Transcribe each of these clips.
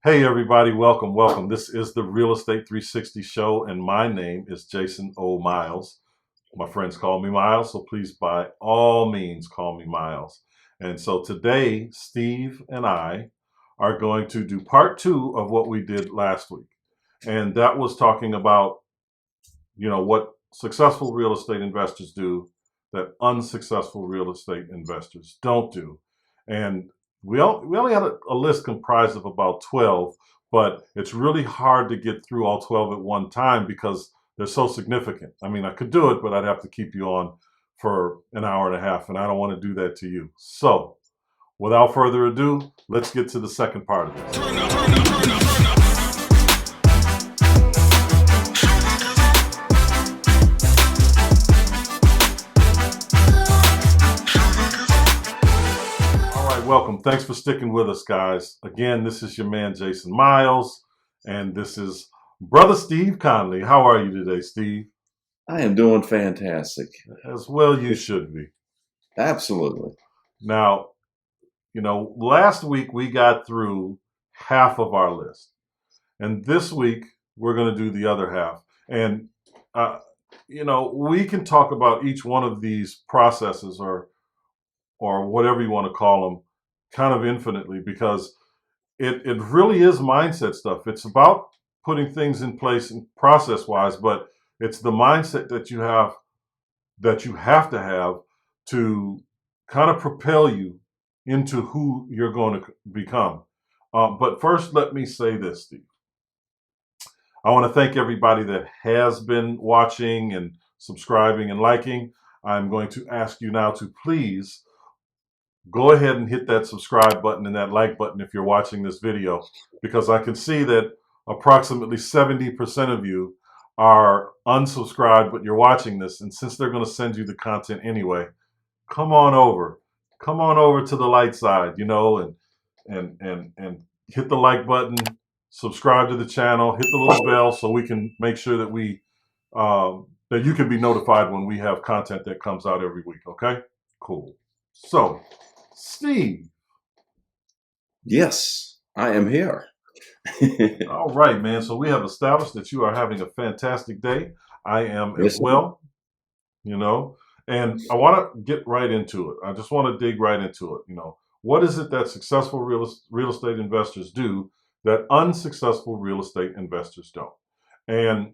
Hey everybody, welcome. This is the Real Estate 360 show, and my name is Jason O. Myles. My friends call me Myles, so please by all means call me Myles. And so today, Steve and I are going to do part two of what we did last week. And that was talking about, what successful real estate investors do that unsuccessful real estate investors don't do. And we only had a list comprised of about 12, but it's really hard to get through all 12 at one time because they're so significant. I mean, I could do it, but I'd have to keep you on for an hour and a half, and I don't want to do that to you. So, without further ado, let's get to the second part of this. All right, welcome. Thanks for sticking with us, guys. Again, this is your man, Jason Myles, and this is Brother Steve Conley. How are you today, Steve? I am doing fantastic. As well, you It's should be. absolutely. Now, last week we got through half of our list, and this week we're going to do the other half. And, we can talk about each one of these processes or whatever you want to call them kind of infinitely because it really is mindset stuff. It's about putting things in place and process wise, but it's the mindset that you have to have to kind of propel you into who you're going to become. But first, let me say this, Steve. I want to thank everybody that has been watching and subscribing and liking. I'm going to ask you now to please go ahead and hit that subscribe button and that like button if you're watching this video, because I can see that approximately 70% of you are unsubscribed, but you're watching this. And since they're going to send you the content anyway, come on over. Come on over to the light side, and hit the like button, subscribe to the channel, hit the little bell so we can make sure that that you can be notified when we have content that comes out every week. Okay, cool. So, Steve, Yes, I am here. all right, man. So we have established that you are having a fantastic day. I am as Yes, sir. well, you know, and I want to get right into it. I just want to dig right into it. What is it that successful real estate investors do that unsuccessful real estate investors don't? And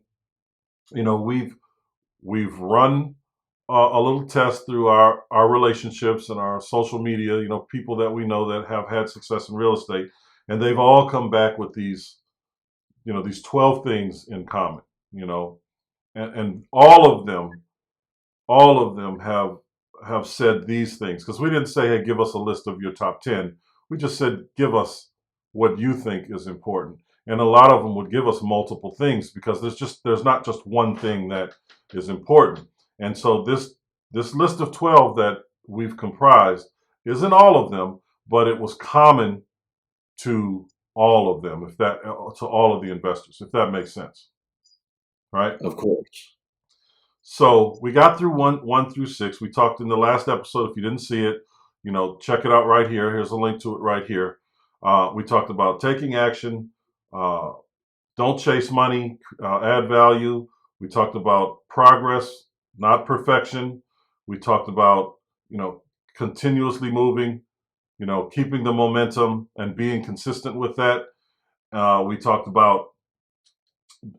we've run a little test through our relationships and our social media. People that we know that have had success in real estate, and they've all come back with these 12 things in common. You know, and all of them have said these things, because we didn't say, hey, give us a list of your top 10. We just said, give us what you think is important. And a lot of them would give us multiple things because there's not just one thing that is important. And so this list of 12 that we've comprised isn't all of them, but it was common to all of them, if that to all of the investors, if that makes sense, right? Of course. So we got through one through six. We talked in the last episode. If you didn't see it, check it out right here. Here's a link to it right here. We talked about taking action, uh, don't chase money, add value. We talked about progress, not perfection. We talked about continuously moving, keeping the momentum and being consistent with that. We talked about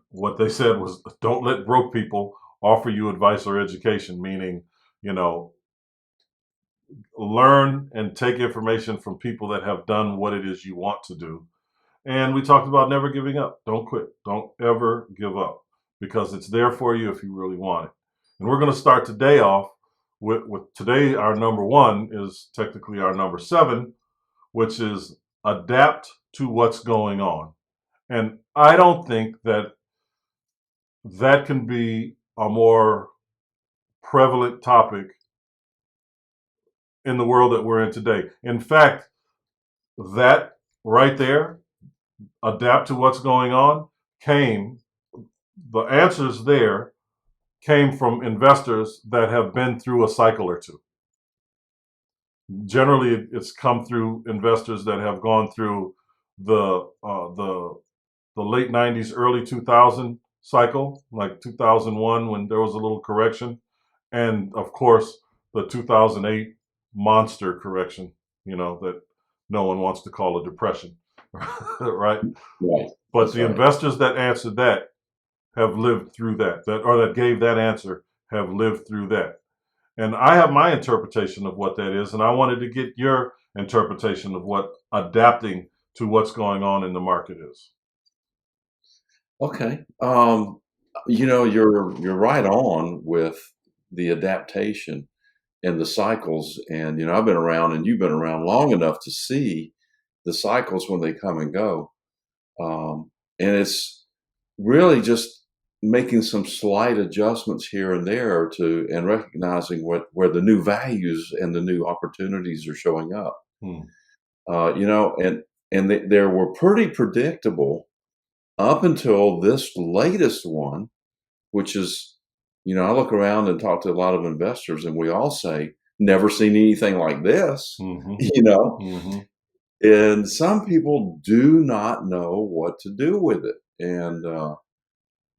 what they said was, don't let broke people offer you advice or education, meaning, you know, learn and take information from people that have done what it is you want to do. And we talked about never giving up. Don't quit. Don't ever give up, because it's there for you if you really want it. And we're going to start today off with today. Our number one is technically our number seven, which is adapt to what's going on. And I don't think that can be a more prevalent topic in the world that we're in today. In fact, that right there, adapt to what's going on, the answers there came from investors that have been through a cycle or two. Generally, it's come through investors that have gone through the late '90s, early 2000 cycle, like 2001 when there was a little correction, and of course the 2008 monster correction. That no one wants to call a depression, right? Right. But That's the right. investors that answered that have lived through that gave that answer have lived through that. And I have my interpretation of what that is, and I wanted to get your interpretation of what adapting to what's going on in the market is. Okay. You're right on with the adaptation and the cycles. And I've been around, and you've been around long enough to see the cycles when they come and go. And it's really just making some slight adjustments here and there and recognizing where the new values and the new opportunities are showing up. Hmm. They were pretty predictable up until this latest one, which is, I look around and talk to a lot of investors, and we all say, never seen anything like this, Mm-hmm. you know? Mm-hmm. And some people do not know what to do with it.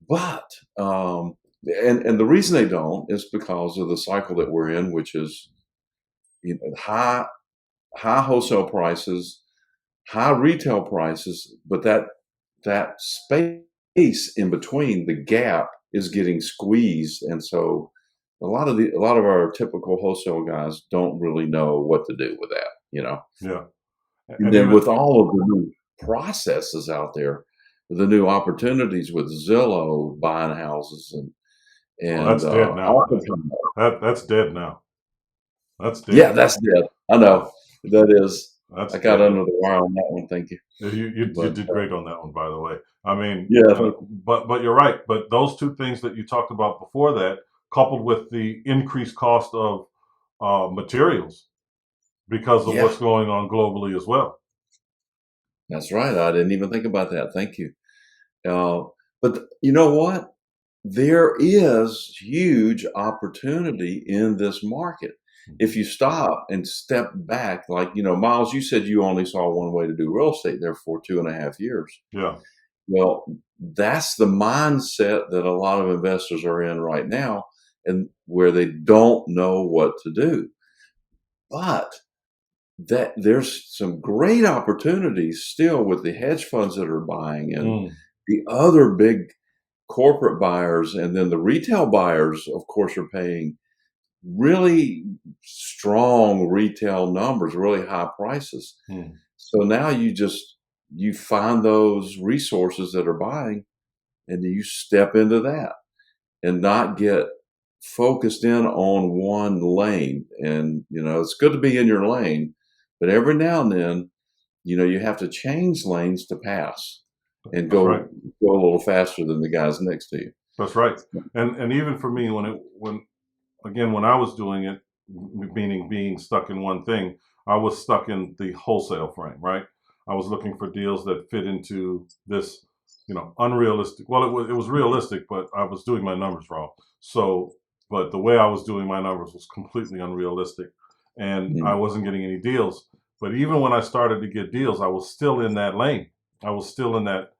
But, and the reason they don't is because of the cycle that we're in, which is, high wholesale prices, high retail prices, but that space in between, the gap, is getting squeezed, and so a lot of our typical wholesale guys don't really know what to do with that. Yeah. And And then even with all of the new processes out there, the new opportunities with Zillow buying houses well, and that's dead now. Offerpad. That's dead now. That's Yeah, dead. that's dead. I Yeah, know. That is. that's I got dead. under the wire on that one. Thank you. You But did great on that one, by the way. I mean, yeah, thank you. but you're right. But those two things that you talked about before that, coupled with the increased cost of materials because of Yeah, what's going on globally as well. that's right. I didn't even think about that. Thank you. Uh, but you know what? There is huge opportunity in this market. If you stop and step back, like, Miles, you said you only saw one way to do real estate there for 2.5 years. Yeah. Well, that's the mindset that a lot of investors are in right now, and where they don't know what to do. But that there's some great opportunities still with the hedge funds that are buying, and Mm. the other big corporate buyers, and then the retail buyers, of course, are paying really strong retail numbers, really high prices. Mm. So now you find those resources that are buying, and you step into that and not get focused in on one lane. And it's good to be in your lane, but every now and then, you have to change lanes to pass and That's right. go a little faster than the guys next to you. That's right. And even for me, when I was doing it, meaning being stuck in one thing, I was stuck in the wholesale frame, right? I was looking for deals that fit into this, unrealistic. Well, it was realistic, but I was doing my numbers wrong. So, but the way I was doing my numbers was completely unrealistic, and I Mhm. wasn't getting any deals. But even when I started to get deals, I was still in that lane. I was still in that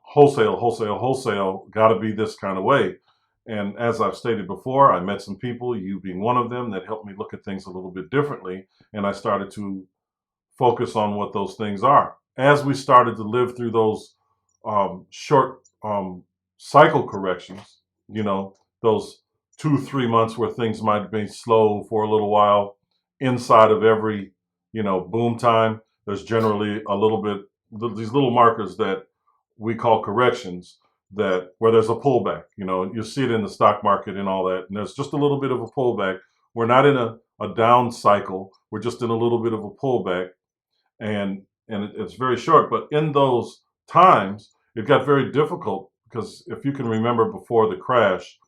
wholesale, got to be this kind of way. And as I've stated before, I met some people, you being one of them, that helped me look at things a little bit differently. And I started to focus on what those things are. As we started to live through those short cycle corrections, those 2, 3 months where things might be slow for a little while, inside of every, boom time, there's generally a little bit, these little markers that we call corrections, that where there's a pullback. You see it in the stock market and all that, and there's just a little bit of a pullback. We're not in a down cycle, we're just in a little bit of a pullback, and it's very short. But in those times, it got very difficult because if you can remember before the crash,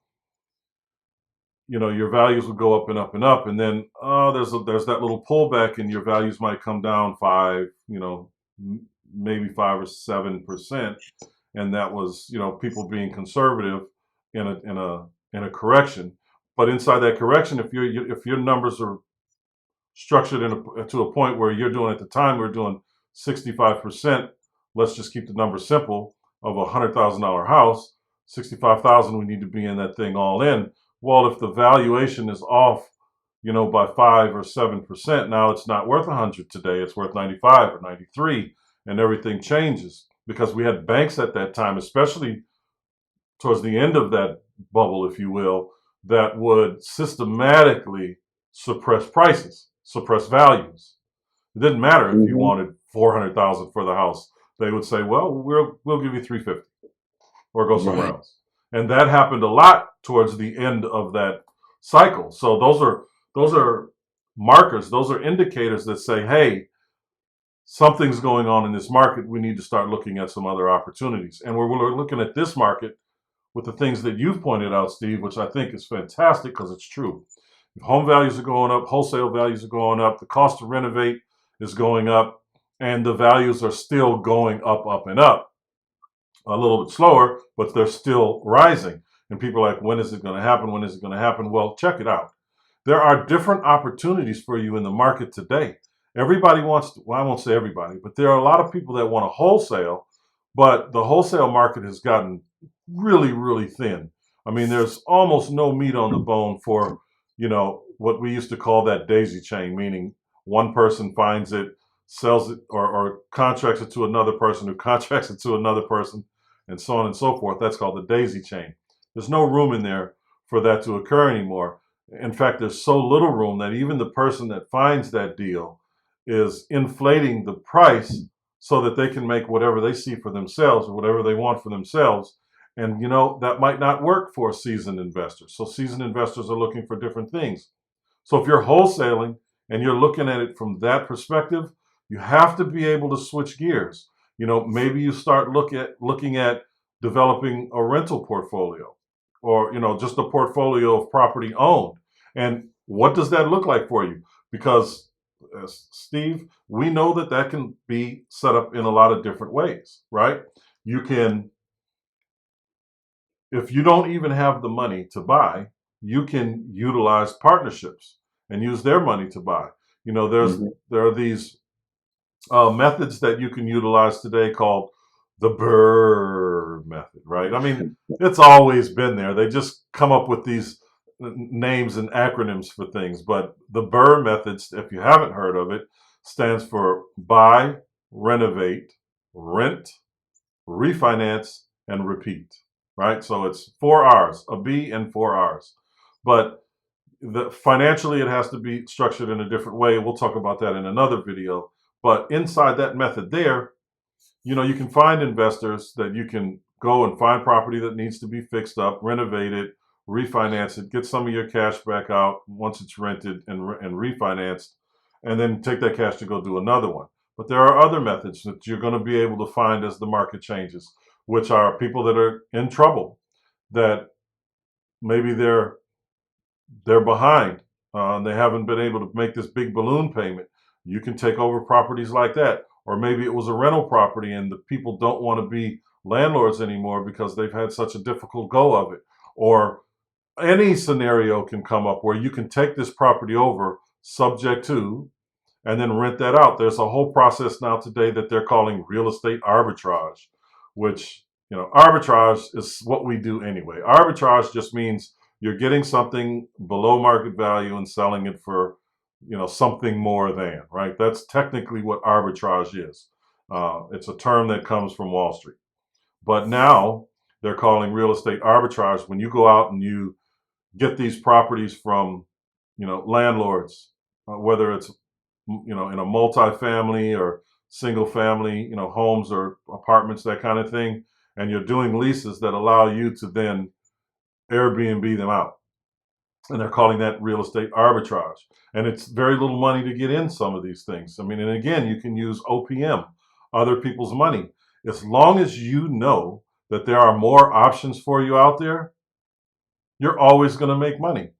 your values would go up and up and up, and then there's that little pullback, and your values might come down five, maybe 5 or 7%, and that was people being conservative in a correction. But inside that correction, if your numbers are structured to a point where you're doing, at the time we are doing 65%, let's just keep the number simple, of $100,000 house, 65,000 we need to be in that thing all in. Well, if the valuation is off, by 5 or 7%, now it's not worth 100 today, it's worth 95 or 93, and everything changes because we had banks at that time, especially towards the end of that bubble, if you will, that would systematically suppress prices, suppress values. It didn't matter if you Hmm. wanted 400,000 for the house. They would say, "Well, we'll give you 350 or go somewhere Right. else." And that happened a lot towards the end of that cycle. So those are markers, those are indicators that say, "Hey, something's going on in this market. We need to start looking at some other opportunities." And we're looking at this market with the things that you've pointed out, Steve, which I think is fantastic because it's true. If home values are going up, wholesale values are going up, the cost to renovate is going up, and the values are still going up, up, and up. A little bit slower, but they're still rising. And people are like, when is it going to happen? When is it going to happen? Well, check it out. There are different opportunities for you in the market today. Everybody wants to, well, I won't say everybody, but there are a lot of people that want to wholesale, but the wholesale market has gotten really, really thin. I mean, there's almost no meat on the bone for, what we used to call that daisy chain, meaning one person finds it, sells it, or contracts it to another person who contracts it to another person, and so on and so forth. That's called the daisy chain. There's no room in there for that to occur anymore. In fact, there's so little room that even the person that finds that deal is inflating the price so that they can make whatever they see for themselves or whatever they want for themselves. And that might not work for seasoned investors. So seasoned investors are looking for different things. So if you're wholesaling and you're looking at it from that perspective, you have to be able to switch gears. Maybe you start looking at developing a rental portfolio, or just a portfolio of property owned. And what does that look like for you? Because Steve, we know that can be set up in a lot of different ways, right? You can, if you don't even have the money to buy, you can utilize partnerships and use their money to buy. Hmm. There are these methods that you can utilize today called the Burr method, right? I mean, it's always been there. They just come up with these names and acronyms for things. But the Burr method, if you haven't heard of it, stands for buy, renovate, rent, refinance, and repeat, right? So it's 4 R's, a B and 4 R's. But financially, it has to be structured in a different way. We'll talk about that in another video. But inside that method there, you can find investors that you can go and find property that needs to be fixed up, renovate it, refinance it, get some of your cash back out once it's rented and refinanced, and then take that cash to go do another one. But there are other methods that you're going to be able to find as the market changes, which are people that are in trouble, that maybe they're behind. They haven't been able to make this big balloon payment. You can take over properties like that. Or maybe it was a rental property and the people don't want to be landlords anymore because they've had such a difficult go of it. Or any scenario can come up where you can take this property over subject to and then rent that out. There's a whole process now today that they're calling real estate arbitrage, which, arbitrage is what we do anyway. Arbitrage just means you're getting something below market value and selling it for, something more than, right? That's technically what arbitrage is. It's a term that comes from Wall Street. But now they're calling real estate arbitrage when you go out and you get these properties from, landlords, whether it's in a multifamily or single family, homes or apartments, that kind of thing. And you're doing leases that allow you to then Airbnb them out. And they're calling that real estate arbitrage. And it's very little money to get in some of these things. I mean, and again, you can use OPM, other people's money. As long as you know that there are more options for you out there, you're always going to make money.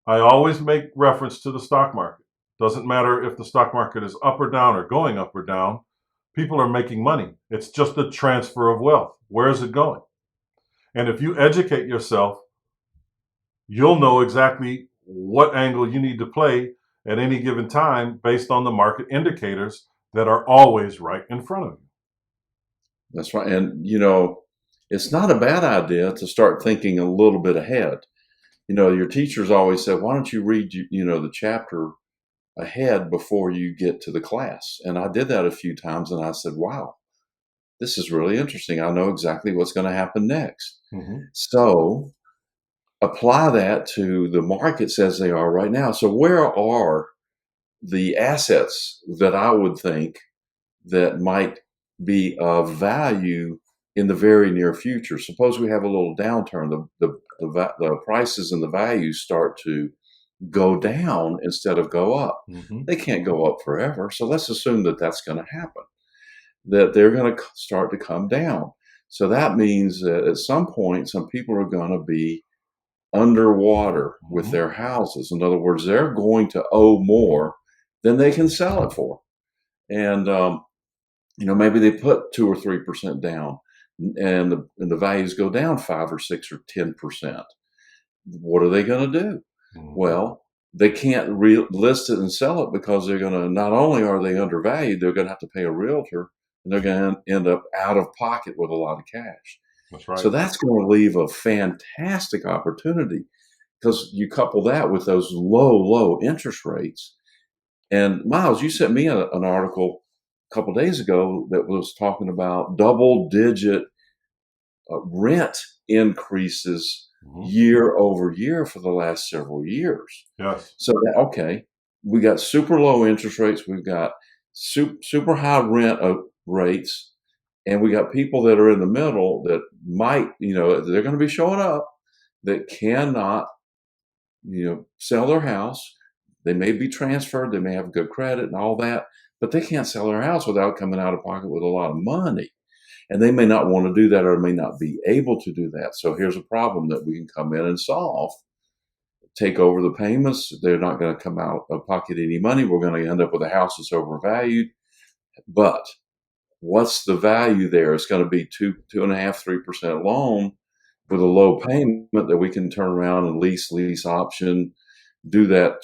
I always make reference to the stock market. Doesn't matter if the stock market is up or down or going up or down, people are making money. It's just a transfer of wealth. Where is it going? And if you educate yourself, you'll know exactly what angle you need to play at any given time based on the market indicators that are always right in front of you. That's right. And, it's not a bad idea to start thinking a little bit ahead. Your teachers always said, why don't you read, the chapter ahead before you get to the class? And I did that a few times and I said, wow, this is really interesting. I know exactly what's going to happen next. Mm-hmm. So apply that to the markets as they are right now. So where are the assets that I would think that might be of value in the very near future? Suppose we have a little downturn, the prices and the values start to go down instead of go up. Mm-hmm. They can't go up forever. So let's assume that that's going to happen, that they're going to start to come down. So that means that at some point, some people are going to be underwater with Mm-hmm. their houses. In other words, they're going to owe more than they can sell it for. And, maybe they put 2 or 3% down and the values go down 5 or 6 or 10%. What are they going to do? Mm-hmm. Well, they can't list it and sell it because they're going to, not only are they undervalued, they're going to have to pay a realtor and they're going to end up out of pocket with a lot of cash. That's right. So that's going to leave a fantastic opportunity because you couple that with those low interest rates. And Myles, you sent me an article a couple of days ago that was talking about double-digit rent increases Mm-hmm. year over year for the last several years. Yes. So we got super low interest rates, we've got super high rent rates, and we got people that are in the middle that might, they're going to be showing up that cannot, sell their house. They may be transferred, they may have good credit and all that, but they can't sell their house without coming out of pocket with a lot of money. And they may not want to do that or may not be able to do that. So here's a problem that we can come in and solve. Take over the payments. They're not going to come out of pocket any money. We're going to end up with a house that's overvalued. But what's the value there? It's going to be 2.5%, 3% loan with a low payment that we can turn around and lease option, do that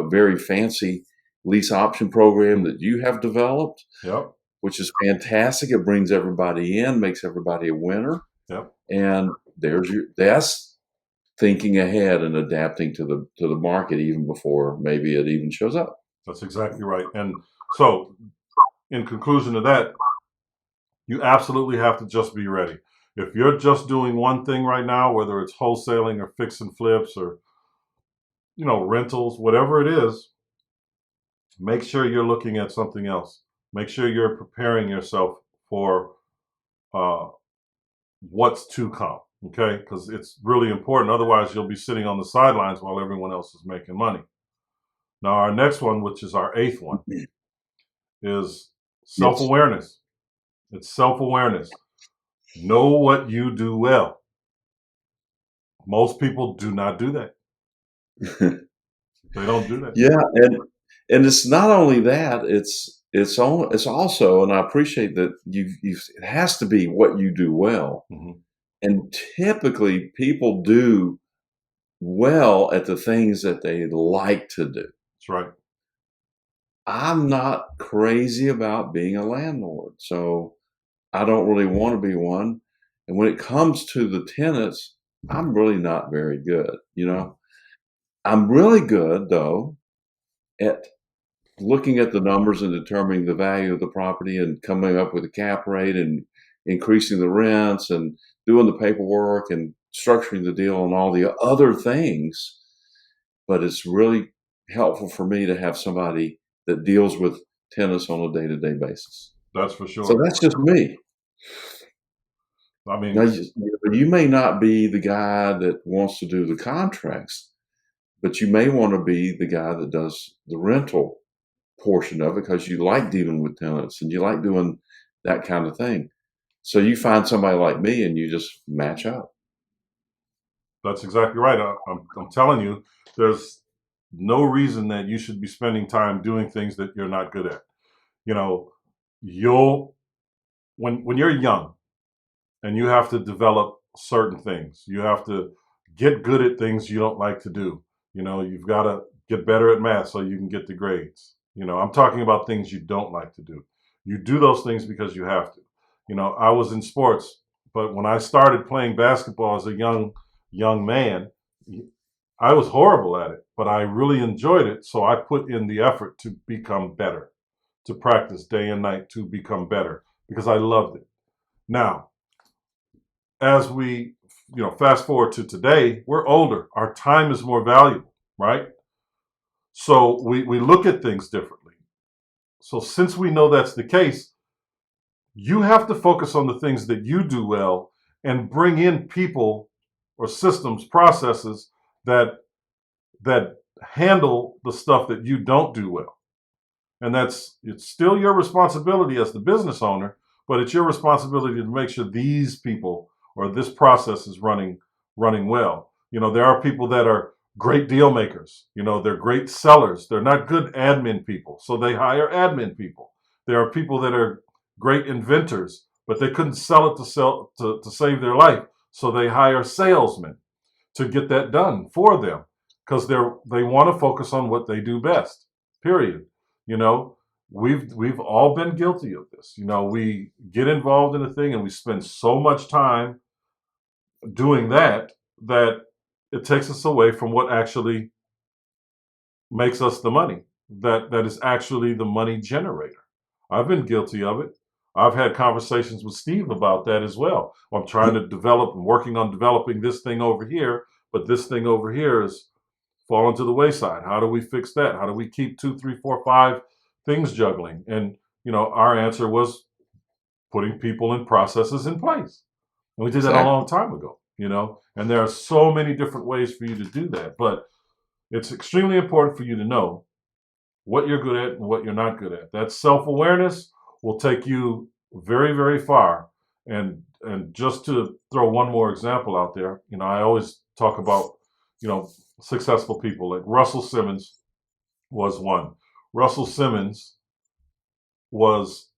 very fancy lease option program that you have developed. Yep. Which is fantastic. It brings everybody in, makes everybody a winner. Yep. And that's thinking ahead and adapting to the market even before maybe it even shows up. That's exactly right. And so, in conclusion to that, you absolutely have to just be ready. If you're just doing one thing right now, whether it's wholesaling or fix and flips or rentals, whatever it is, make sure you're looking at something else. Make sure you're preparing yourself for what's to come, okay? Because it's really important. Otherwise, you'll be sitting on the sidelines while everyone else is making money. Now, our next one, which is our 8th one, is self-awareness. It's self-awareness. Know what you do well. Most people do not do that. They don't do that. Yeah, and it's not only that, it's also, and I appreciate that it has to be what you do well. Mm-hmm. And typically people do well at the things that they like to do. That's right. I'm not crazy about being a landlord, so I don't really want to be one. And when it comes to the tenants, I'm really not very good. I'm really good though at looking at the numbers and determining the value of the property and coming up with a cap rate and increasing the rents and doing the paperwork and structuring the deal and all the other things. But it's really helpful for me to have somebody that deals with tenants on a day-to-day basis. That's for sure. So that's just me. I mean, now, you may not be the guy that wants to do the contracts, but you may want to be the guy that does the rental portion of it because you like dealing with tenants and you like doing that kind of thing. So you find somebody like me and you just match up. That's exactly right. I'm telling you, there's no reason that you should be spending time doing things that you're not good at. When you're young and you have to develop certain things, you have to get good at things you don't like to do. You've got to get better at math so you can get the grades. I'm talking about things you don't like to do. You do those things because you have to. I was in sports, but when I started playing basketball as a young man, I was horrible at it, but I really enjoyed it. So I put in the effort to become better, to practice day and night to become better because I loved it. Now, as we, fast forward to today, we're older. Our time is more valuable, right? So we look at things differently. So since we know that's the case, you have to focus on the things that you do well and bring in people or systems, processes that that handle the stuff that you don't do well. And it's still your responsibility as the business owner, but it's your responsibility to make sure these people or this process is running well. There are people that are great deal makers. They're great sellers. They're not good admin people, so they hire admin people. There are people that are great inventors, but they couldn't sell it to save their life, so they hire salesmen to get that done for them because they want to focus on what they do best. Period. You know, we've all been guilty of this. We get involved in a thing and we spend so much time doing that it takes us away from what actually makes us the money. That is actually the money generator. I've been guilty of it. I've had conversations with Steve about that as well. I'm trying to develop and working on developing this thing over here, but this thing over here is fallen to the wayside. How do we fix that? How do we keep 2, 3, 4, 5 things juggling? And our answer was putting people and processes in place. And we did that a Exactly. long time ago. And there are so many different ways for you to do that. But it's extremely important for you to know what you're good at and what you're not good at. That self-awareness will take you very, very far. And just to throw one more example out there, I always talk about, you know, successful people like Russell Simmons was one. Russell Simmons was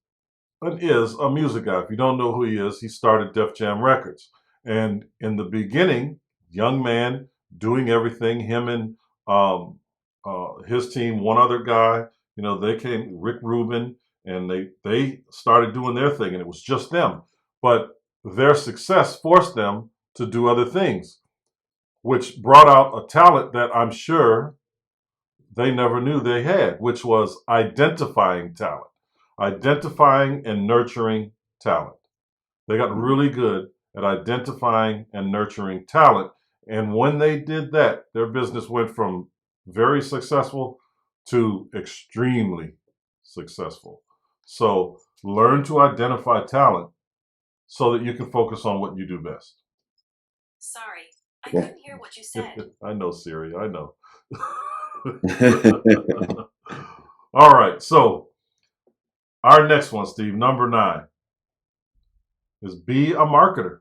and is a music guy. If you don't know who he is, he started Def Jam Records. And in the beginning, young man doing everything, him and his team, one other guy, they came, Rick Rubin, and they started doing their thing, and it was just them. But their success forced them to do other things, which brought out a talent that I'm sure they never knew they had, which was identifying talent, identifying and nurturing talent. They got really good at identifying and nurturing talent. And when they did that, their business went from very successful to extremely successful. So learn to identify talent so that you can focus on what you do best. Sorry, I couldn't hear what you said. I know, Siri, I know. All right, so our next one, Steve, number 9, is be a marketer.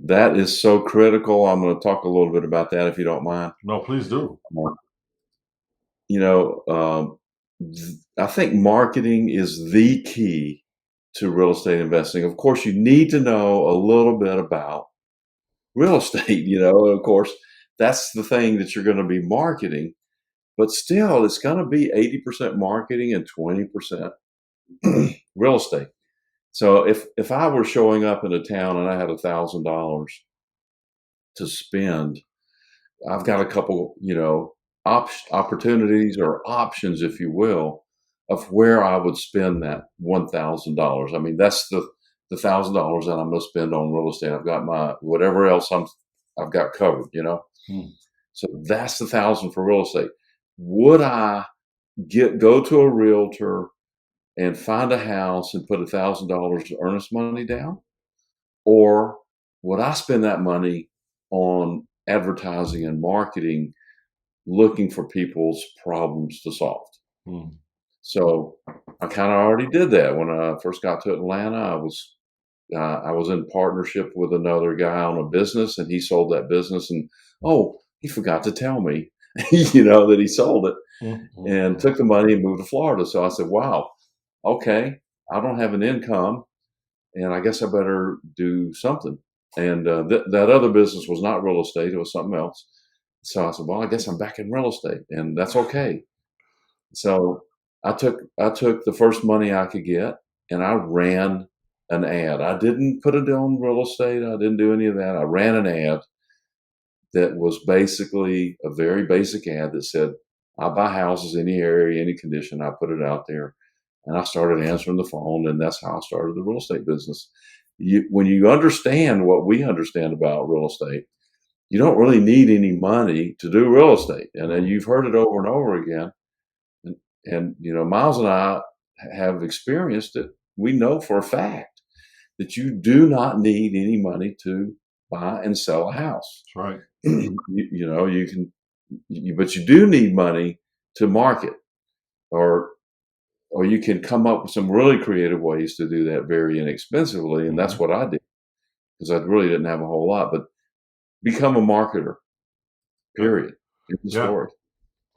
That is so critical. I'm going to talk a little bit about that if you don't mind. No, please do. You know, I think marketing is the key to real estate investing. Of course, you need to know a little bit about real estate. Of course, that's the thing that you're going to be marketing. But still, it's going to be 80% marketing and 20% real estate. So if I were showing up in a town and I had $1,000 to spend, I've got a couple, opportunities or options, if you will, of where I would spend that $1,000. I mean, that's the $1,000 that I'm going to spend on real estate. I've got my whatever else I've got covered. So that's the 1,000 for real estate. Would I go to a realtor and find a house and put $1,000 earnest money down? Or would I spend that money on advertising and marketing, looking for people's problems to solve? So I kind of already did that. When I first got to Atlanta, I was in partnership with another guy on a business, and he sold that business. And he forgot to tell me, that he sold it, and took the money and moved to Florida. So I said, "Wow, okay, I don't have an income, and I guess I better do something." And that other business was not real estate; it was something else. So I said, "Well, I guess I'm back in real estate, and that's okay." So I took the first money I could get, and I ran an ad. I didn't put it on real estate. I didn't do any of that. I ran an ad that was basically a very basic ad that said, I buy houses any area, any condition. I put it out there, and I started answering the phone, and that's how I started the real estate business. When you understand what we understand about real estate, you don't really need any money to do real estate. And then you've heard it over and over again. And Miles and I have experienced it. We know for a fact that you do not need any money to buy and sell a house. That's right. You can, but you do need money to market, or you can come up with some really creative ways to do that very inexpensively. And that's what I did, because I really didn't have a whole lot. But become a marketer, period. End of story.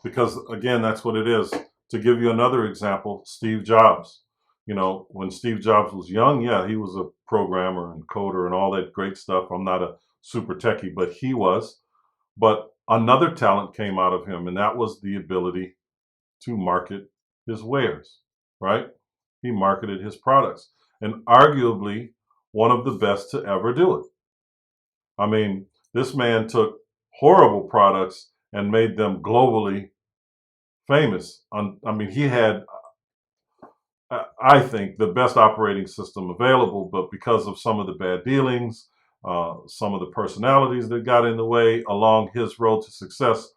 Because again, that's what it is. To give you another example, Steve Jobs. When Steve Jobs was young, yeah, he was a programmer and coder and all that great stuff. I'm not a super techie, but he was. But another talent came out of him, and that was the ability to market his wares, right? He marketed his products, and arguably one of the best to ever do it. I mean, this man took horrible products and made them globally famous. I mean, he had, I think, the best operating system available, but because of some of the bad dealings, some of the personalities that got in the way along his road to success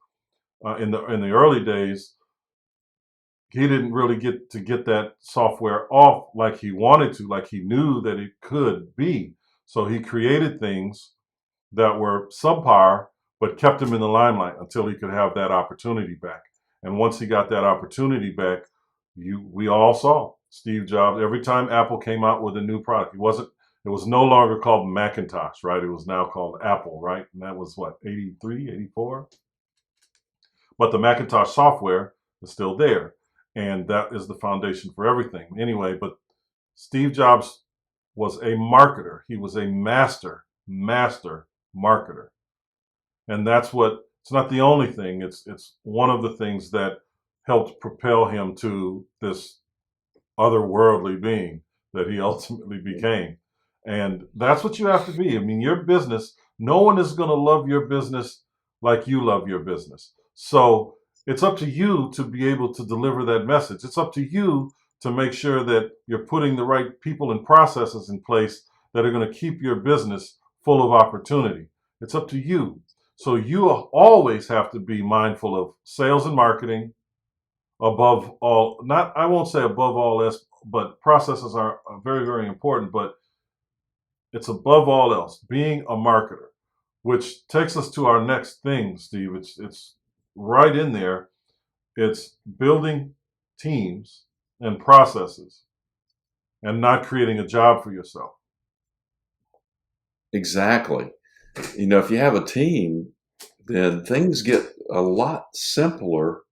in the early days, he didn't really get that software off like he wanted to, like he knew that it could be. So he created things that were subpar, but kept him in the limelight until he could have that opportunity back. And once he got that opportunity back, we all saw Steve Jobs. Every time Apple came out with a new product, it was no longer called Macintosh, right? It was now called Apple, right? And that was what, 83, 84? But the Macintosh software is still there. And that is the foundation for everything. Anyway, but Steve Jobs was a marketer. He was a master marketer. And it's not the only thing. It's one of the things that helped propel him to this otherworldly being that he ultimately became. And that's what you have to be. I mean, your business, no one is going to love your business like you love your business. So it's up to you to be able to deliver that message. It's up to you to make sure that you're putting the right people and processes in place that are going to keep your business full of opportunity. It's up to you. So you always have to be mindful of sales and marketing above all. Not, I won't say above all else, but processes are very, very important, but it's above all else being a marketer, which takes us to our next thing, Steve. It's right in there. It's building teams and processes and not creating a job for yourself. Exactly. If you have a team, then things get a lot simpler,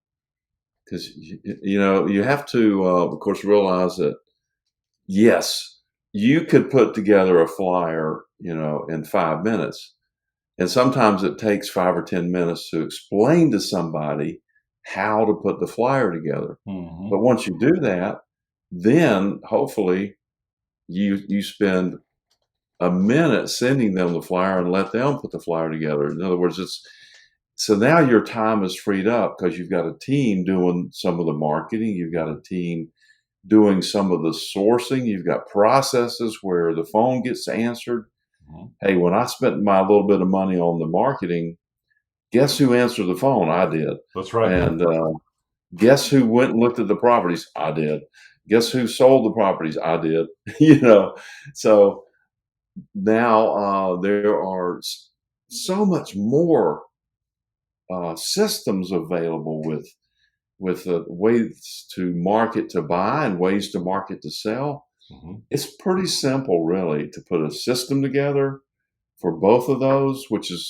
because you have to, of course, realize that yes, you could put together a flyer, in 5 minutes, and sometimes it takes 5 or 10 minutes to explain to somebody how to put the flyer together. Mm-hmm. But once you do that, then hopefully you spend a minute sending them the flyer and let them put the flyer together. In other words, so now your time is freed up because you've got a team doing some of the marketing. You've got a team doing some of the sourcing. You've got processes where the phone gets answered. Mm-hmm. Hey, when I spent my little bit of money on the marketing, guess who answered the phone? I did. That's right. And guess who went and looked at the properties? I did. Guess who sold the properties? I did. So now there are so much more systems available with ways to market to buy and ways to market to sell. Mm-hmm. It's pretty simple, really, to put a system together for both of those, which is,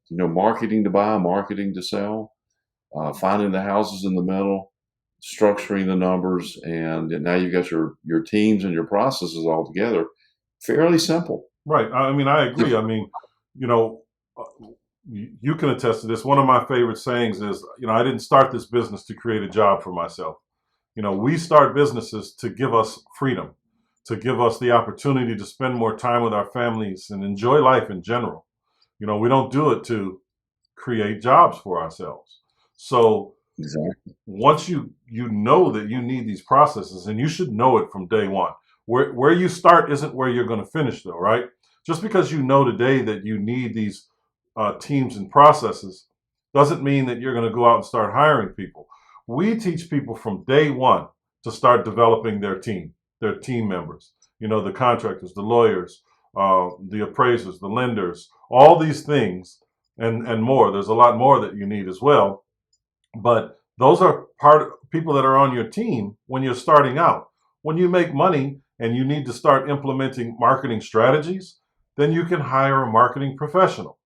marketing to buy, marketing to sell, finding the houses in the middle, structuring the numbers, and now you've got your teams and your processes all together. Fairly simple. Right. I mean, I agree. I mean, you can attest to this. One of my favorite sayings is, I didn't start this business to create a job for myself. We start businesses to give us freedom, to give us the opportunity to spend more time with our families and enjoy life in general. We don't do it to create jobs for ourselves. So Exactly. once you know that you need these processes, and you should know it from day one. Where you start isn't where you're going to finish, though, right? Just because you know today that you need these teams and processes doesn't mean that you're going to go out and start hiring people. We teach people from day one to start developing their team members. The contractors, the lawyers, the appraisers, the lenders, all these things, and more. There's a lot more that you need as well, but those are people that are on your team when you're starting out. When you make money and you need to start implementing marketing strategies, then you can hire a marketing professional,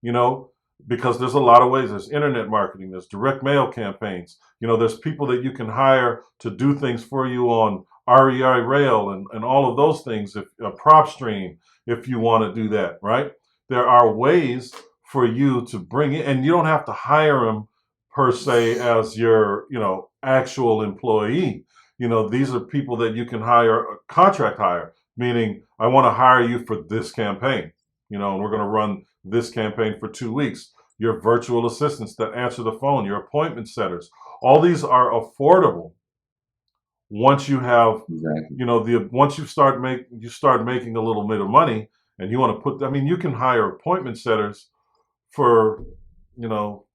you know, because there's a lot of ways. There's internet marketing, there's direct mail campaigns, there's people that you can hire to do things for you on REI Rail and all of those things, if a prop stream, if you want to do that, right? There are ways for you to bring in, and you don't have to hire them per se as your, actual employee. These are people that you can hire, contract hire, meaning I want to hire you for this campaign, and we're going to run this campaign for 2 weeks. Your virtual assistants that answer the phone, your appointment setters, all these are affordable once you have, Exactly. once you start making a little bit of money, and you want to put. I mean, you can hire appointment setters for, you know,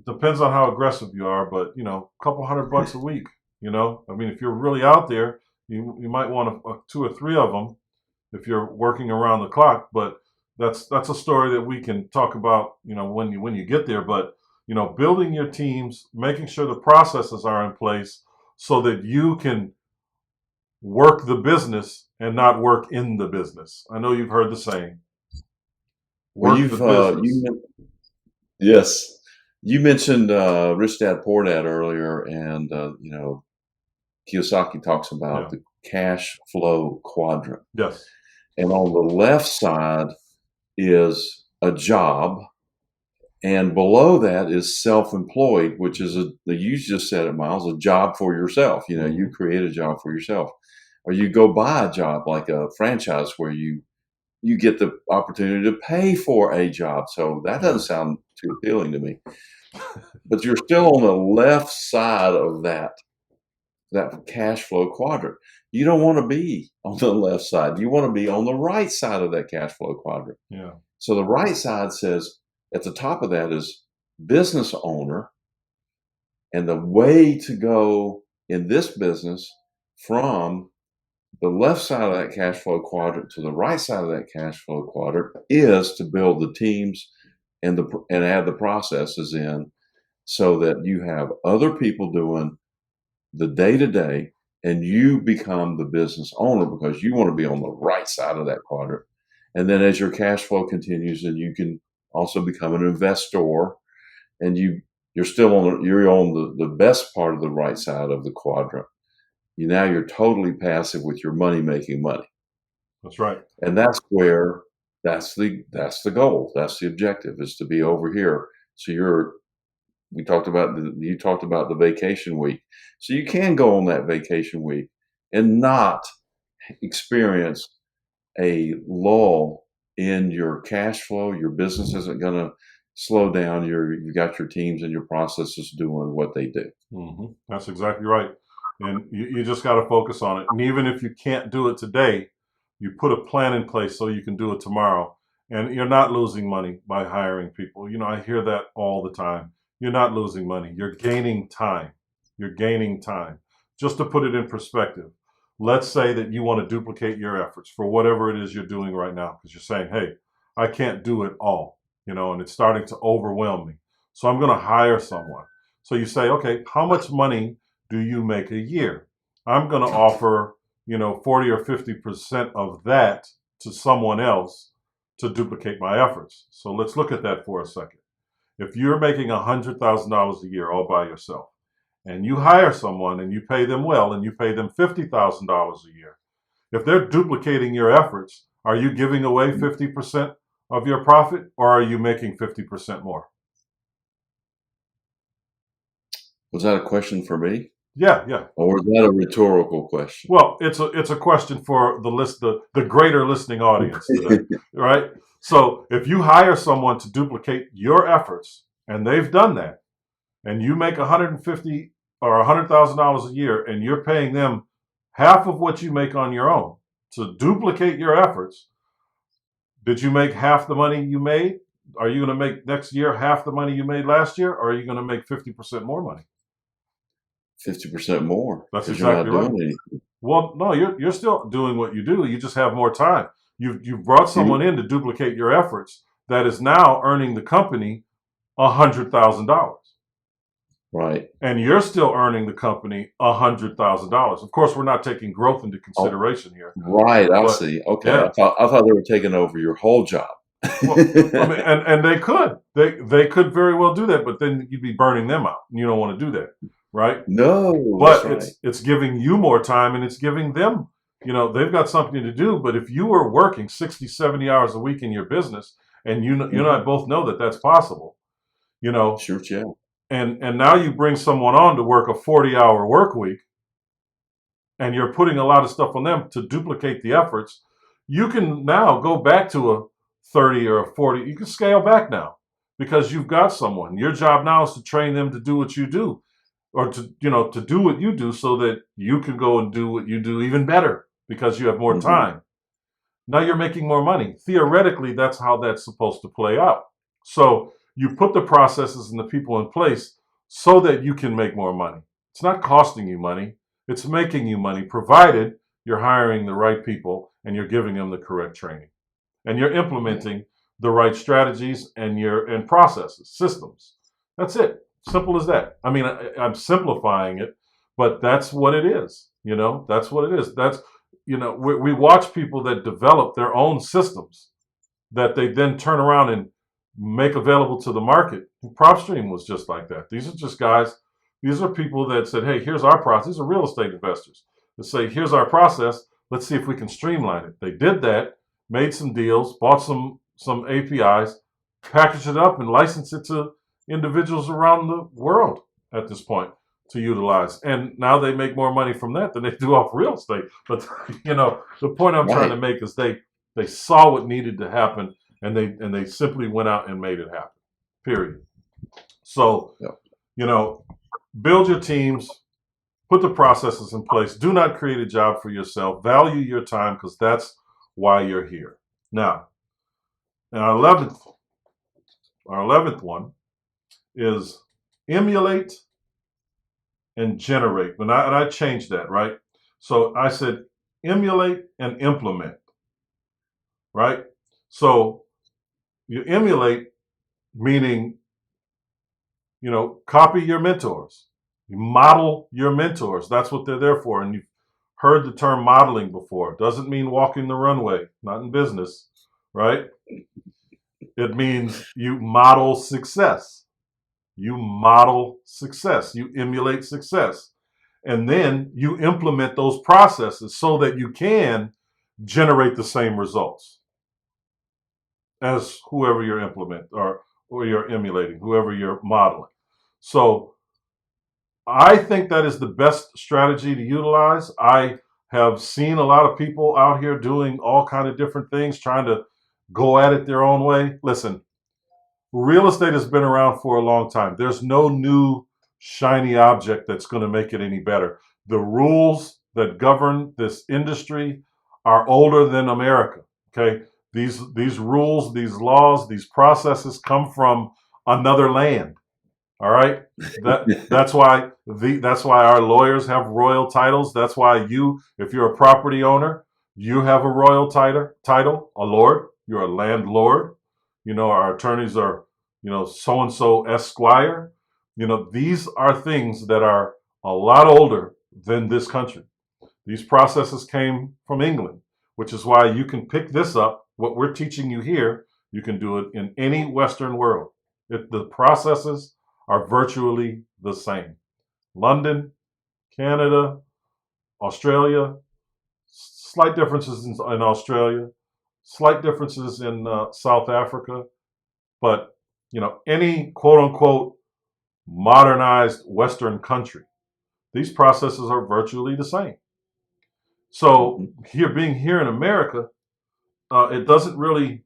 depends on how aggressive you are, but a couple $100 a week. I mean, if you're really out there, you might want two or three of them if you're working around the clock. But that's a story that we can talk about, when you get there. But building your teams, making sure the processes are in place so that you can work the business and not work in the business. I know you've heard the saying, Well, work the business. yes, you mentioned Rich Dad Poor Dad earlier, and Kiyosaki talks about Yeah. the cash flow quadrant. Yes. And on the left side is a job, and below that is self-employed, which is you just said it, Myles, a job for yourself. You create a job for yourself, or you go buy a job like a franchise where you get the opportunity to pay for a job. So that doesn't sound too appealing to me. But you're still on the left side of that cash flow quadrant. You don't want to be on the left side. You want to be on the right side of that cash flow quadrant. Yeah. So the right side says, at the top of that is business owner. And the way to go in this business from the left side of that cash flow quadrant to the right side of that cash flow quadrant is to build the teams and add the processes in, so that you have other people doing the day-to-day, and you become the business owner because you want to be on the right side of that quadrant. And then as your cash flow continues, then you can also become an investor, and you're still on the best part of the right side of the quadrant. You're totally passive with your money making money. That's right. And that's the goal. That's the objective, is to be over here. So you talked about the vacation week. So you can go on that vacation week and not experience a lull in your cash flow. Your business isn't going to slow down. You've got your teams and your processes doing what they do. That's exactly right. And you just got to focus on it. And even if you can't do it today, you put a plan in place so you can do it tomorrow. And you're not losing money by hiring people. I hear that all the time. You're not losing money. You're gaining time. You're gaining time. Just to put it in perspective, let's say that you want to duplicate your efforts for whatever it is you're doing right now, because you're saying, hey, I can't do it all, and it's starting to overwhelm me. So I'm going to hire someone. So you say, okay, how much money do you make a year? I'm going to offer, 40 or 50% of that to someone else to duplicate my efforts. So let's look at that for a second. If you're making $100,000 a year all by yourself, and you hire someone and you pay them well and you pay them $50,000 a year, if they're duplicating your efforts, are you giving away 50% of your profit, or are you making 50% more? Was that a question for me, Yeah, yeah. or was that a rhetorical question? Well, it's a question for the greater listening audience today, right? So if you hire someone to duplicate your efforts, and they've done that, and you make 150 or $100,000 a year, and you're paying them half of what you make on your own to duplicate your efforts, did you make half the money you made? Are you going to make next year half the money you made last year, or are you going to make 50% more money? 50% more That's because you're not exactly right. doing anything. Well, no, you're still doing what you do. You just have more time. You've brought someone in to duplicate your efforts that is now earning the company $100,000, Right. and you're still earning the company $100,000. Of course, we're not taking growth into Oh, consideration here, right. I but see. Okay. yeah. I thought they were taking over your whole job. Well, I mean, and they could very well do that, but then you'd be burning them out, and you don't want to do that, right? No, that's But right. it's giving you more time, and it's giving them, they've got something to do. But if you were working 60, 70 hours a week in your business, and you and I Hmm. both know that that's possible, you know Sure, yeah. and now you bring someone on to work a 40-hour work week, and you're putting a lot of stuff on them to duplicate the efforts, you can now go back to a 30 or a 40. You can scale back now because you've got someone. Your job now is to train them to do what you do, or to do what you do, so that you can go and do what you do even better because you have more Hmm. time. Now you're making more money. Theoretically, that's how that's supposed to play out. So you put the processes and the people in place so that you can make more money. It's not costing you money, it's making you money, provided you're hiring the right people and you're giving them the correct training and you're Yeah. implementing the right strategies and processes, systems. That's it. Simple as that. I mean, I'm simplifying it, but that's what it is. That's what it is. We watch people that develop their own systems that they then turn around and make available to the market. PropStream was just like that. These are just guys. These are people that said, "Hey, here's our process." These are real estate investors that say, "Here's our process. Let's see if we can streamline it." They did that, made some deals, bought some APIs, packaged it up, and licensed it to individuals around the world at this point to utilize. And now they make more money from that than they do off real estate. But the point I'm trying to Right. make is they saw what needed to happen, and they simply went out and made it happen. Period. So, Yep. you know, build your teams, put the processes in place. Do not create a job for yourself. Value your time, because that's why you're here. Now, and our eleventh one is emulate and generate. And I changed that, right? So I said emulate and implement, right? So you emulate, meaning copy your mentors. You model your mentors. That's what they're there for. And you've heard the term modeling before. It doesn't mean walking the runway, not in business, right? It means you model success. You model success. You emulate success. And then you implement those processes so that you can generate the same results as whoever you're implementing or you're emulating, whoever you're modeling. So I think that is the best strategy to utilize. I have seen a lot of people out here doing all kind of different things, trying to go at it their own way. Listen, real estate has been around for a long time. There's no new shiny object that's going to make it any better. The rules that govern this industry are older than America. Okay, these rules, these laws, these processes come from another land. All right. That's why our lawyers have royal titles. That's why if you're a property owner, you have a royal title, a lord. You're a landlord. Our attorneys are, so and so Esquire. These are things that are a lot older than this country. These processes came from England, which is why you can pick this up. What we're teaching you here, you can do it in any Western world. The processes are virtually the same. London, Canada, Australia, slight differences in Australia, slight differences in South Africa, but any quote unquote modernized Western country. These processes are virtually the same. So Mhm. being here in America, it doesn't really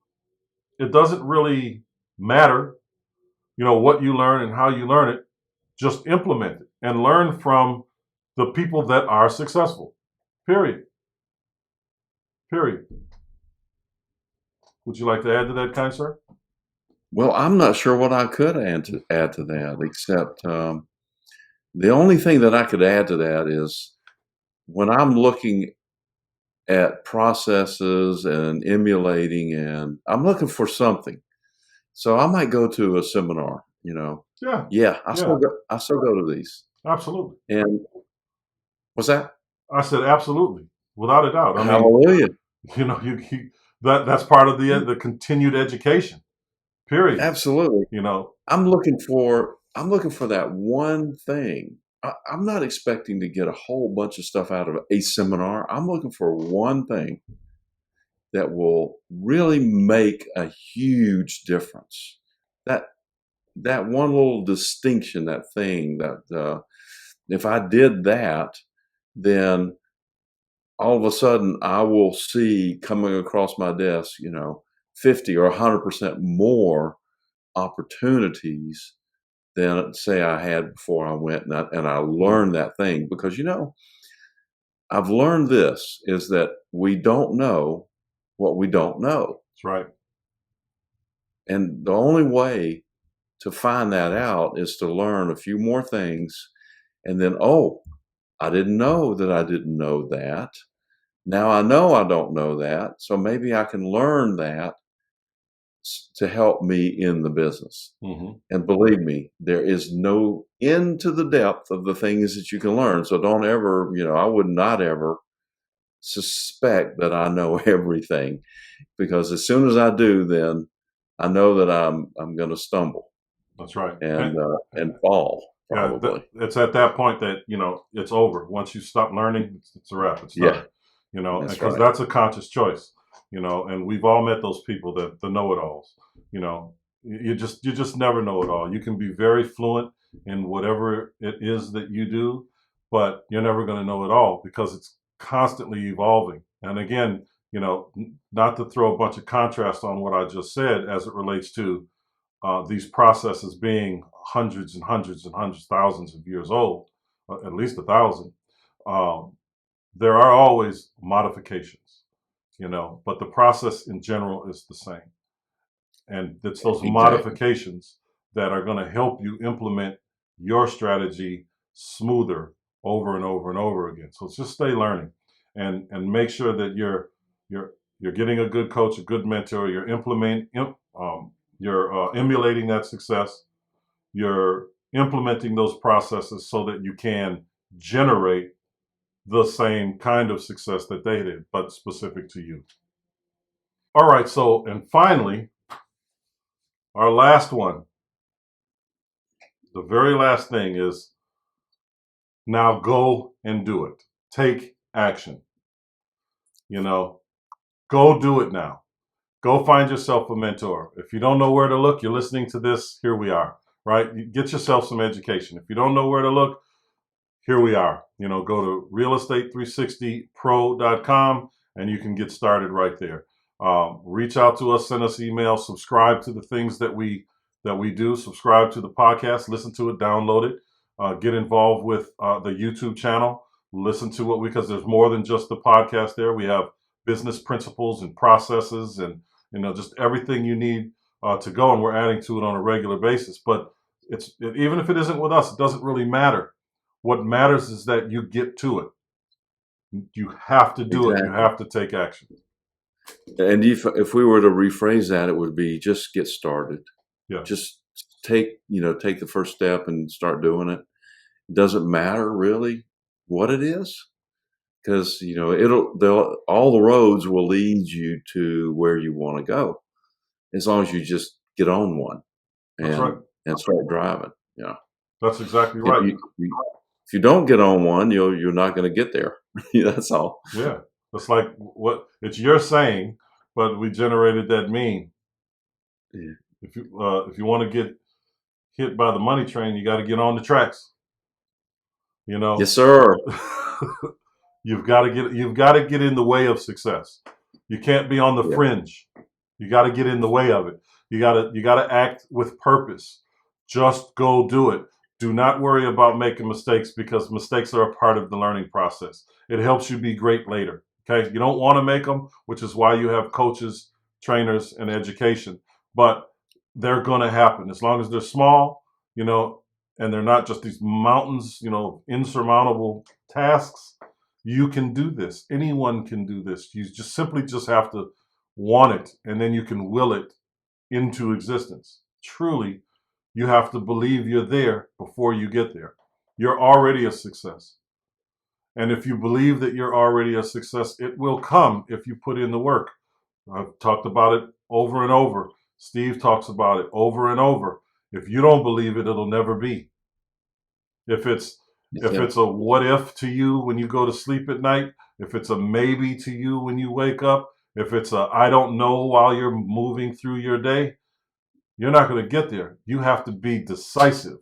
matter, what you learn and how you learn it. Just implement it and learn from the people that are successful. Period. Period. Would you like to add to that, kind sir? Well, I'm not sure what I could add to that, except the only thing that I could add to that is when I'm looking at processes and emulating, and I'm looking for something. So I might go to a seminar, you know. Yeah. Yeah, Yeah. I still go to these. Absolutely. And what's that? I said absolutely, without a doubt. I mean, Hallelujah. you that's part of the continued education. Period. Absolutely. You know. I'm looking for that one thing. I'm not expecting to get a whole bunch of stuff out of a seminar. I'm looking for one thing that will really make a huge difference. That that one little distinction, that thing that if I did that, then all of a sudden I will see coming across my desk, 50 or 100% more opportunities than say I had before I went and I learned that thing because I've learned this is that we don't know what we don't know. That's right. And the only way to find that out is to learn a few more things and then, oh, I didn't know that I didn't know that. Now I know I don't know that. So maybe I can learn that to help me in the business. Hmm. And believe me, there is no end to the depth of the things that you can learn. So don't ever, I would not ever suspect that I know everything because as soon as I do, then I know that I'm going to stumble That's right. and fall Yeah, probably. it's at that point that it's over. Once you stop learning, it's a wrap. It's Yeah, done. that's Because right. that's a conscious choice. And we've all met those people that the know-it-alls. You know, you just never know it all. You can be very fluent in whatever it is that you do, but you're never going to know it all because it's constantly evolving. And again, not to throw a bunch of contrast on what I just said as it relates to these processes being hundreds and hundreds and hundreds, thousands of years old, at least 1,000, um, there are always modifications, but the process in general is the same. And it's those Exactly. modifications that are going to help you implement your strategy smoother over and over and over again. So just stay learning and make sure that you're getting a good coach, a good mentor, you're emulating that success, you're implementing those processes so that you can generate the same kind of success that they did, but specific to you. All right, so and finally, our last one, the very last thing is now go and do it. Take action. You know, go do it now. Go find yourself a mentor. If you don't know where to look, you're listening to this, here we are, right? Get yourself some education. If you don't know where to look, here we are. Go to realestate360pro.com and you can get started right there. Reach out to us, send us email, subscribe to the things that we do, subscribe to the podcast, listen to it, download it, get involved with the YouTube channel, listen to because there's more than just the podcast there. We have business principles and processes and just everything you need to go, and we're adding to it on a regular basis. But even if it isn't with us, it doesn't really matter. What matters is that you get to it. You have to do it. You Exactly. have to take action. And if we were to rephrase that, it would be just get started. Yeah, Just take the first step and start doing it. It doesn't matter really what it is because all the roads will lead you to where you want to go as long as you just get on one that's right. and start driving. Yeah. That's exactly If right. you don't get on one, you're not going to get there. That's all. Yeah, it's like what it's your saying, but we generated that meme. Yeah. If you want to get hit by the money train, you got to get on the tracks. You know, Yes, sir. you've got to get in the way of success. You can't be on the Yeah. fringe. You got to get in the way of it. You got to act with purpose. Just go do it. Do not worry about making mistakes, because mistakes are a part of the learning process. It helps you be great later. Okay, you don't want to make them, which is why you have coaches, trainers, and education. But they're going to happen as long as they're small, and they're not just these mountains, insurmountable tasks. You can do this. Anyone can do this. You just have to want it, and then you can will it into existence. Truly, you have to believe you're there before you get there. You're already a success. And if you believe that you're already a success, it will come if you put in the work. I've talked about it over and over. Steve talks about it over and over. If you don't believe it, it'll never be. If it's a what if to you when you go to sleep at night, if it's a maybe to you when you wake up, if it's a I don't know while you're moving through your day, you're not going to get there. You have to be decisive.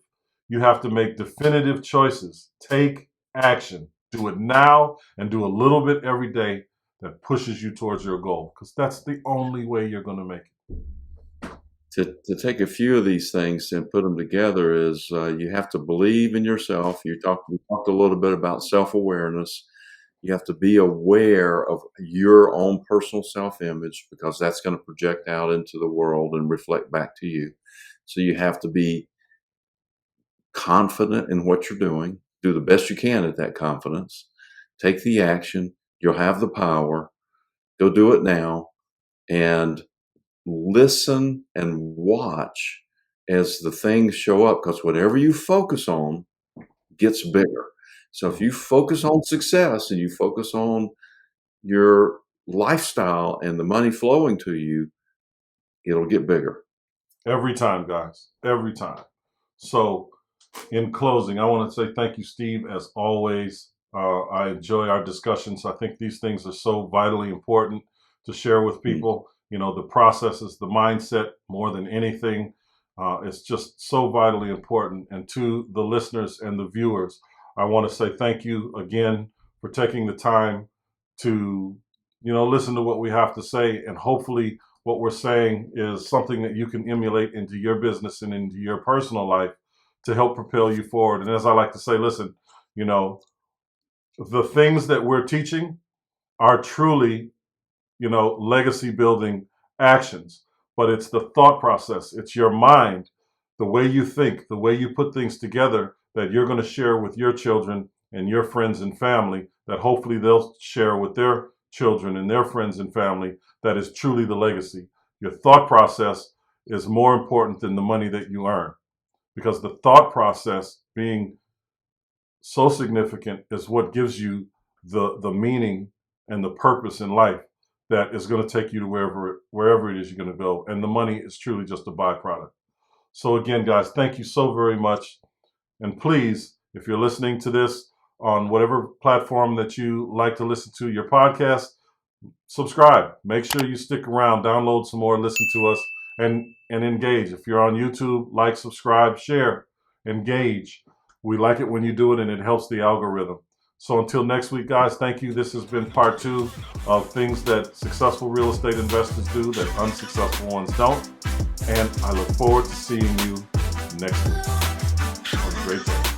You have to make definitive choices. Take action. Do it now, and do a little bit every day that pushes you towards your goal, because that's the only way you're going to make it. To take a few of these things and put them together is you have to believe in yourself. We talked a little bit about self-awareness. You have to be aware of your own personal self-image, because that's going to project out into the world and reflect back to you. So you have to be confident in what you're doing. Do the best you can at that confidence. Take the action. You'll have the power. Go do it now. And listen and watch as the things show up, because whatever you focus on gets bigger. So if you focus on success and you focus on your lifestyle and the money flowing to you, it'll get bigger. Every time, guys. Every time. So, in closing, I want to say thank you, Steve, as always. I enjoy our discussions. I think these things are so vitally important to share with people. The processes, the mindset, more than anything. It's just so vitally important. And to the listeners and the viewers, I want to say thank you again for taking the time to, listen to what we have to say. And hopefully what we're saying is something that you can emulate into your business and into your personal life to help propel you forward. And as I like to say, listen, the things that we're teaching are truly, legacy building actions, but it's the thought process. It's your mind, the way you think, the way you put things together that you're going to share with your children and your friends and family, that hopefully they'll share with their children and their friends and family. That is truly the legacy. Your thought process is more important than the money that you earn, because the thought process being so significant is what gives you the meaning and the purpose in life that is going to take you to wherever it is you're going to go. And the money is truly just a byproduct. So again, guys, thank you so very much. And please, if you're listening to this on whatever platform that you like to listen to your podcast, subscribe. Make sure you stick around, download some more, listen to us, and engage. If you're on YouTube, like, subscribe, share, engage. We like it when you do it, and it helps the algorithm. So until next week, guys, thank you. This has been part 2 of things that successful real estate investors do that unsuccessful ones don't. And I look forward to seeing you next week. Have a great day.